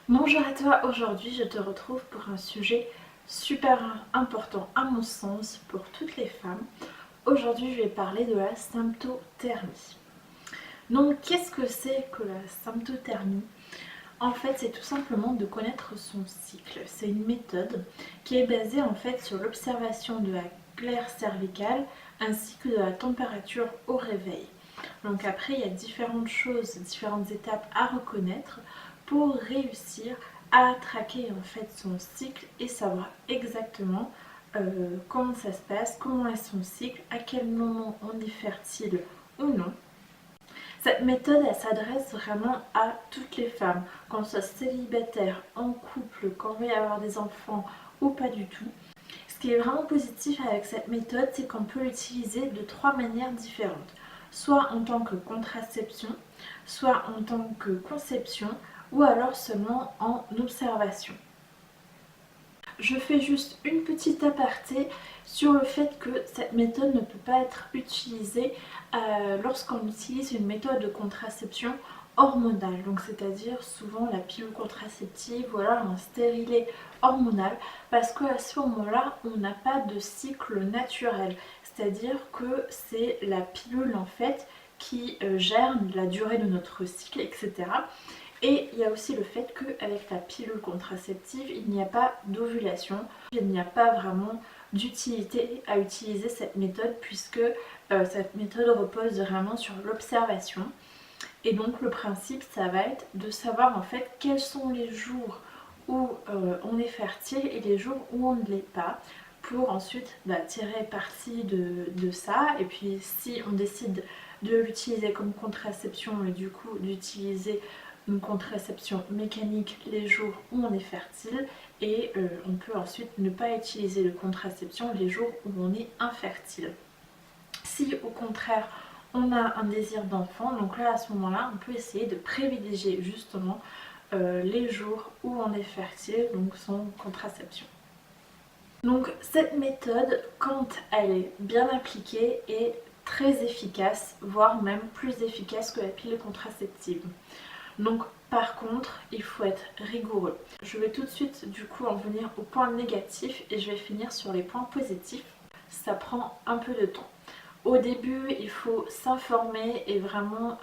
Bonjour à toi, aujourd'hui je te retrouve pour un sujet super important à mon sens pour toutes les femmes. Aujourd'hui je vais parler de la symptothermie. Donc qu'est-ce que c'est que la symptothermie? En fait c'est tout simplement de connaître son cycle. C'est une méthode qui est basée en fait sur l'observation de la glaire cervicale ainsi que de la température au réveil. Donc après, il y a différentes choses, différentes étapes à reconnaître pour réussir à traquer en fait son cycle et savoir exactement comment ça se passe, comment est son cycle, à quel moment on est fertile ou non. Cette méthode, elle s'adresse vraiment à toutes les femmes, qu'on soit célibataire, en couple, qu'on veuille avoir des enfants ou pas du tout. Ce qui est vraiment positif avec cette méthode, c'est qu'on peut l'utiliser de trois manières différentes. Soit en tant que contraception, soit en tant que conception, ou alors seulement en observation. Je fais juste une petite aparté sur le fait que cette méthode ne peut pas être utilisée lorsqu'on utilise une méthode de contraception hormonale, donc c'est-à-dire souvent la pilule contraceptive ou alors un stérilet hormonal, parce qu'à ce moment-là on n'a pas de cycle naturel, c'est-à-dire que c'est la pilule en fait qui gère la durée de notre cycle, etc. Et il y a aussi le fait qu'avec la pilule contraceptive, il n'y a pas d'ovulation. Il n'y a pas vraiment d'utilité à utiliser cette méthode puisque cette méthode repose vraiment sur l'observation. Et donc le principe, ça va être de savoir en fait quels sont les jours où on est fertile et les jours où on ne l'est pas, pour ensuite tirer parti de ça. Et puis si on décide de l'utiliser comme contraception et du coup d'utiliser une contraception mécanique les jours où on est fertile, et on peut ensuite ne pas utiliser de contraception les jours où on est infertile. Si au contraire on a un désir d'enfant, donc là à ce moment-là on peut essayer de privilégier justement les jours où on est fertile, donc sans contraception. Donc cette méthode, quand elle est bien appliquée, est très efficace, voire même plus efficace que la pilule contraceptive. Donc par contre, il faut être rigoureux. Je vais tout de suite du coup en venir aux points négatifs et je vais finir sur les points positifs. Ça prend un peu de temps. Au début, il faut s'informer et vraiment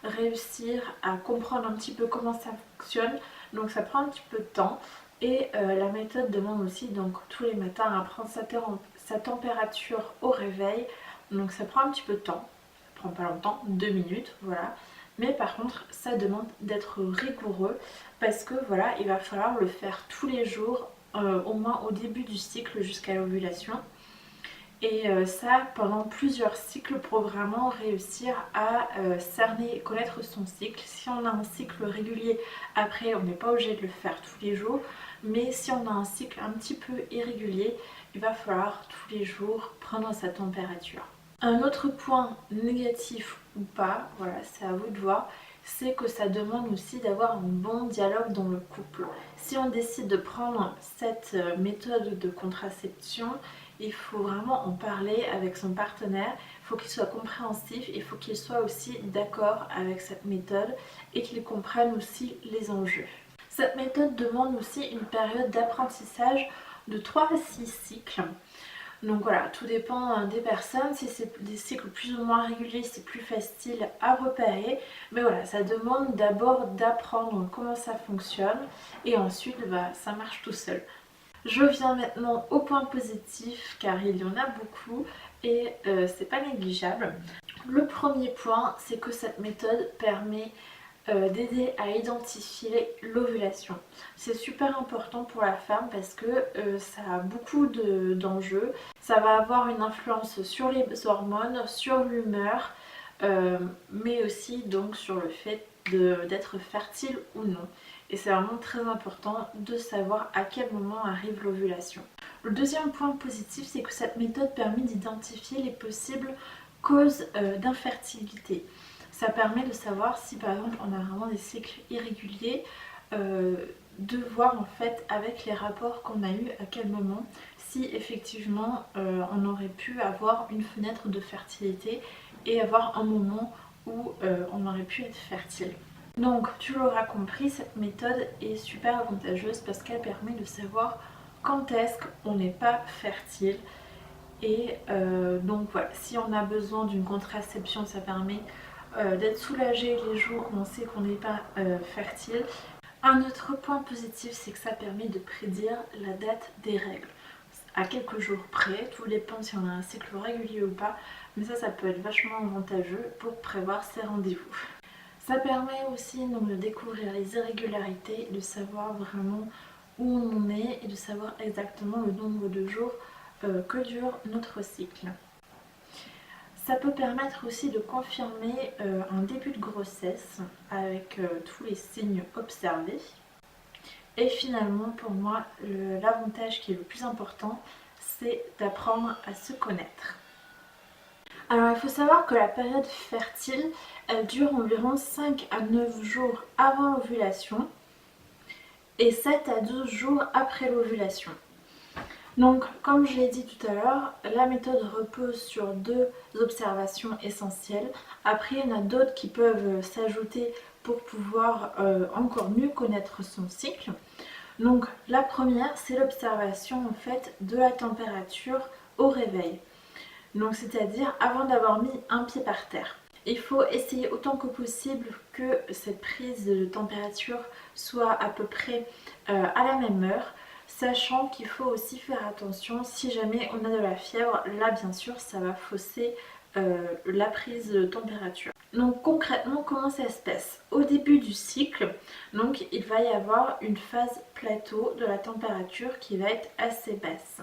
réussir à comprendre un petit peu comment ça fonctionne. Donc ça prend un petit peu de temps. Et la méthode demande aussi donc tous les matins à prendre sa température au réveil. Donc ça prend un petit peu de temps. Ça prend pas longtemps, 2 minutes, voilà. Mais par contre, ça demande d'être rigoureux parce que voilà, il va falloir le faire tous les jours, au moins au début du cycle jusqu'à l'ovulation. Et ça pendant plusieurs cycles pour vraiment réussir à cerner et connaître son cycle. Si on a un cycle régulier, après on n'est pas obligé de le faire tous les jours. Mais si on a un cycle un petit peu irrégulier, il va falloir tous les jours prendre sa température. Un autre point négatif ou pas, voilà, c'est à vous de voir, c'est que ça demande aussi d'avoir un bon dialogue dans le couple. Si on décide de prendre cette méthode de contraception, il faut vraiment en parler avec son partenaire, il faut qu'il soit compréhensif, il faut qu'il soit aussi d'accord avec cette méthode et qu'il comprenne aussi les enjeux. Cette méthode demande aussi une période d'apprentissage de 3 à 6 cycles. Donc voilà, tout dépend des personnes. Si c'est des cycles plus ou moins réguliers, c'est plus facile à repérer. Mais voilà, ça demande d'abord d'apprendre comment ça fonctionne et ensuite ça marche tout seul. Je viens maintenant au point positif car il y en a beaucoup et c'est pas négligeable. Le premier point, c'est que cette méthode permet d'aider à identifier l'ovulation. C'est super important pour la femme parce que ça a beaucoup d'enjeux. Ça va avoir une influence sur les hormones, sur l'humeur, mais aussi donc sur le fait d'être fertile ou non. Et c'est vraiment très important de savoir à quel moment arrive l'ovulation. Le deuxième point positif, c'est que cette méthode permet d'identifier les possibles causes d'infertilité. Ça permet de savoir si par exemple on a vraiment des cycles irréguliers, de voir en fait avec les rapports qu'on a eu à quel moment si effectivement on aurait pu avoir une fenêtre de fertilité et avoir un moment où on aurait pu être fertile. Donc tu l'auras compris, cette méthode est super avantageuse parce qu'elle permet de savoir quand est-ce qu'on n'est pas fertile. Et donc voilà, si on a besoin d'une contraception, ça permet d'être soulagé les jours où on sait qu'on n'est pas fertile. Un autre point positif, c'est que ça permet de prédire la date des règles. À quelques jours près, tout dépend si on a un cycle régulier ou pas, mais ça peut être vachement avantageux pour prévoir ses rendez-vous. Ça permet aussi donc de découvrir les irrégularités, de savoir vraiment où on en est et de savoir exactement le nombre de jours que dure notre cycle. Ça peut permettre aussi de confirmer un début de grossesse avec tous les signes observés. Et finalement, pour moi, l'avantage qui est le plus important, c'est d'apprendre à se connaître. Alors il faut savoir que la période fertile, elle dure environ 5 à 9 jours avant l'ovulation et 7 à 12 jours après l'ovulation. Donc comme je l'ai dit tout à l'heure, la méthode repose sur 2 observations essentielles. Après il y en a d'autres qui peuvent s'ajouter pour pouvoir encore mieux connaître son cycle. Donc la première, c'est l'observation en fait de la température au réveil. Donc c'est-à-dire avant d'avoir mis un pied par terre. Il faut essayer autant que possible que cette prise de température soit à peu près à la même heure, sachant qu'il faut aussi faire attention si jamais on a de la fièvre. Là bien sûr ça va fausser la prise de température. Donc concrètement comment ça se passe? Au début du cycle, donc il va y avoir une phase plateau de la température qui va être assez basse.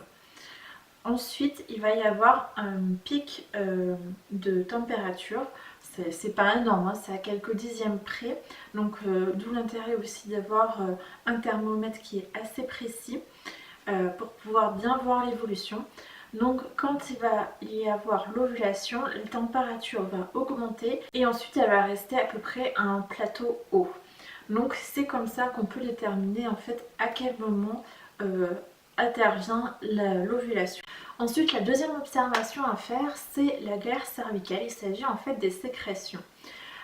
Ensuite, il va y avoir un pic de température. C'est pas énorme, hein, c'est à quelques dixièmes près. Donc d'où l'intérêt aussi d'avoir un thermomètre qui est assez précis pour pouvoir bien voir l'évolution. Donc quand il va y avoir l'ovulation, la température va augmenter et ensuite elle va rester à peu près à un plateau haut. Donc c'est comme ça qu'on peut déterminer en fait à quel moment intervient l'ovulation. Ensuite, la deuxième observation à faire, c'est la glaire cervicale. Il s'agit en fait des sécrétions.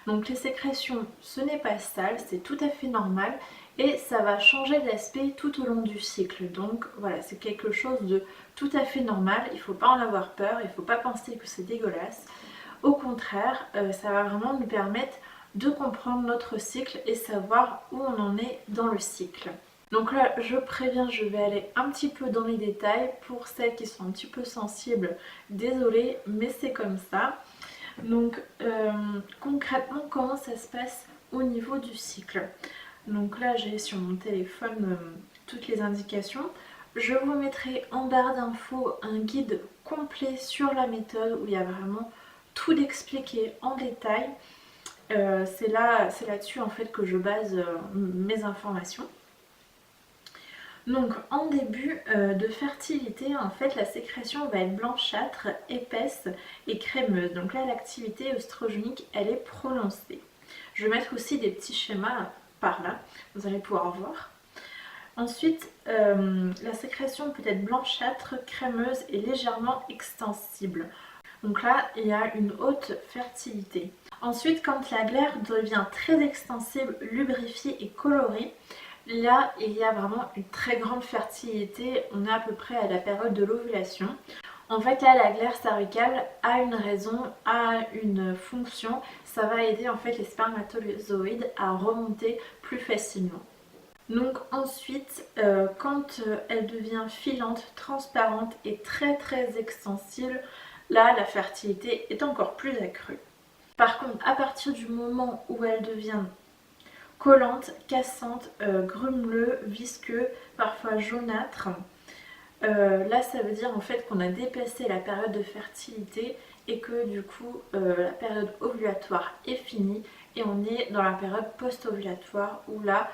Donc les sécrétions, ce n'est pas sale, c'est tout à fait normal et ça va changer d'aspect tout au long du cycle. Donc voilà, c'est quelque chose de tout à fait normal, il ne faut pas en avoir peur, il ne faut pas penser que c'est dégueulasse. Au contraire, ça va vraiment nous permettre de comprendre notre cycle et savoir où on en est dans le cycle. Donc là, je préviens, je vais aller un petit peu dans les détails. Pour celles qui sont un petit peu sensibles, désolée, mais c'est comme ça. Donc concrètement, comment ça se passe au niveau du cycle? Donc là, j'ai sur mon téléphone toutes les indications. Je vous mettrai en barre d'infos un guide complet sur la méthode où il y a vraiment tout expliqué en détail. C'est là-dessus en fait que je base mes informations. Donc en début de fertilité, en fait la sécrétion va être blanchâtre, épaisse et crémeuse. Donc là l'activité œstrogénique elle est prononcée. Je vais mettre aussi des petits schémas par là, vous allez pouvoir voir. Ensuite la sécrétion peut être blanchâtre, crémeuse et légèrement extensible. Donc là il y a une haute fertilité. Ensuite quand la glaire devient très extensible, lubrifiée et colorée, là, il y a vraiment une très grande fertilité, on est à peu près à la période de l'ovulation. En fait, là, la glaire cervicale a une raison, a une fonction, ça va aider en fait les spermatozoïdes à remonter plus facilement. Donc ensuite, quand elle devient filante, transparente et très extensible, là, la fertilité est encore plus accrue. Par contre, à partir du moment où elle devient collante, cassante, grumeleux, visqueux, parfois jaunâtre. Là ça veut dire en fait qu'on a dépassé la période de fertilité et que du coup la période ovulatoire est finie et on est dans la période post-ovulatoire où là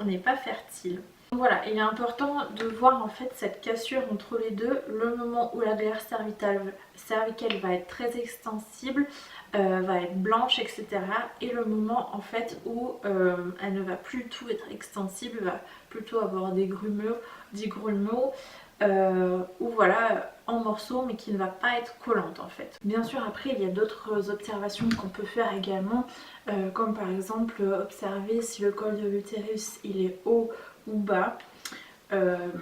on n'est pas fertile. Donc voilà, il est important de voir en fait cette cassure entre les deux, le moment où la glaire cervicale va être très extensible, va être blanche, etc. Et le moment en fait où elle ne va plus tout être extensible, va plutôt avoir des grumeaux, ou voilà en morceaux mais qui ne va pas être collante en fait. Bien sûr après il y a d'autres observations qu'on peut faire également, comme par exemple observer si le col de l'utérus il est haut ou bas.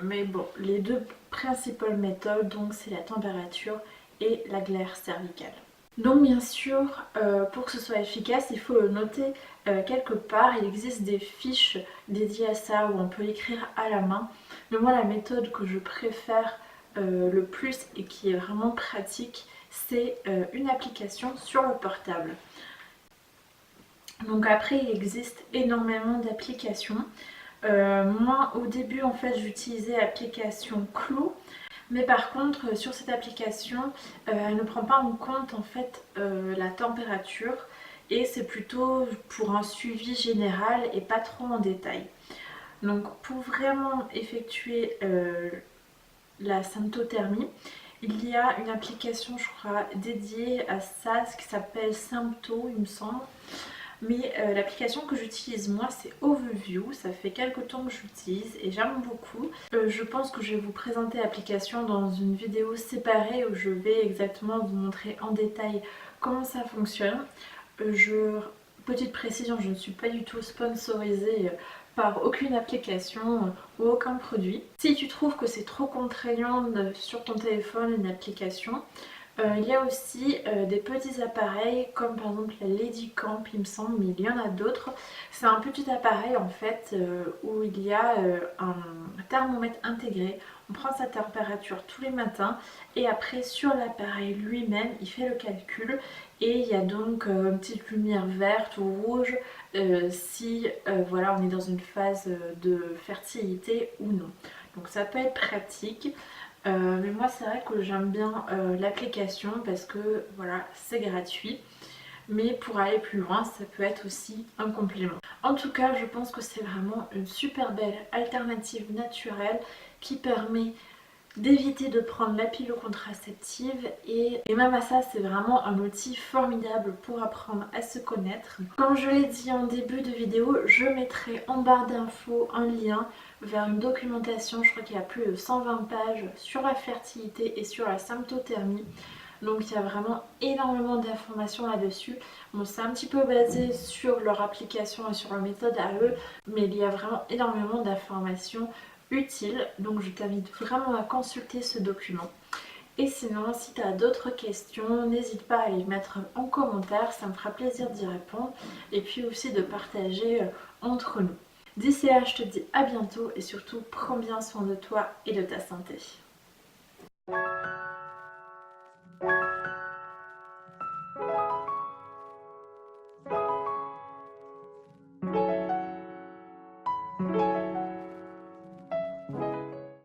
Mais bon, les deux principales méthodes donc c'est la température et la glaire cervicale. Donc bien sûr, pour que ce soit efficace, il faut le noter quelque part. Il existe des fiches dédiées à ça où on peut écrire à la main. Mais moi, la méthode que je préfère le plus et qui est vraiment pratique, c'est une application sur le portable. Donc après, il existe énormément d'applications. Moi, au début, en fait, j'utilisais l'application Clou. Mais par contre, sur cette application, elle ne prend pas en compte en fait la température et c'est plutôt pour un suivi général et pas trop en détail. Donc pour vraiment effectuer la symptothermie, il y a une application je crois dédiée à ça, ce qui s'appelle Sympto il me semble. Mais l'application que j'utilise moi c'est Overview, ça fait quelques temps que j'utilise et j'aime beaucoup. Je pense que je vais vous présenter l'application dans une vidéo séparée où je vais exactement vous montrer en détail comment ça fonctionne. Petite précision, je ne suis pas du tout sponsorisée par aucune application ou aucun produit. Si tu trouves que c'est trop contraignant sur ton téléphone une application, il y a aussi des petits appareils comme par exemple la Ladycamp il me semble, mais il y en a d'autres. C'est un petit appareil en fait où il y a un thermomètre intégré. On prend sa température tous les matins et après sur l'appareil lui-même il fait le calcul et il y a donc une petite lumière verte ou rouge si voilà, on est dans une phase de fertilité ou non. Donc ça peut être pratique. Mais moi c'est vrai que j'aime bien l'application parce que voilà c'est gratuit, mais pour aller plus loin ça peut être aussi un complément. En tout cas je pense que c'est vraiment une super belle alternative naturelle qui permet d'éviter de prendre la pilule contraceptive et même à ça c'est vraiment un outil formidable pour apprendre à se connaître. Comme je l'ai dit en début de vidéo, je mettrai en barre d'infos un lien vers une documentation, je crois qu'il y a plus de 120 pages sur la fertilité et sur la symptothermie. Donc il y a vraiment énormément d'informations là-dessus. Bon, c'est un petit peu basé sur leur application et sur leur méthode à eux, mais il y a vraiment énormément d'informations utiles. Donc je t'invite vraiment à consulter ce document. Et sinon, si tu as d'autres questions, n'hésite pas à les mettre en commentaire, ça me fera plaisir d'y répondre. Et puis aussi de partager entre nous. D'ici là, je te dis à bientôt et surtout, prends bien soin de toi et de ta santé.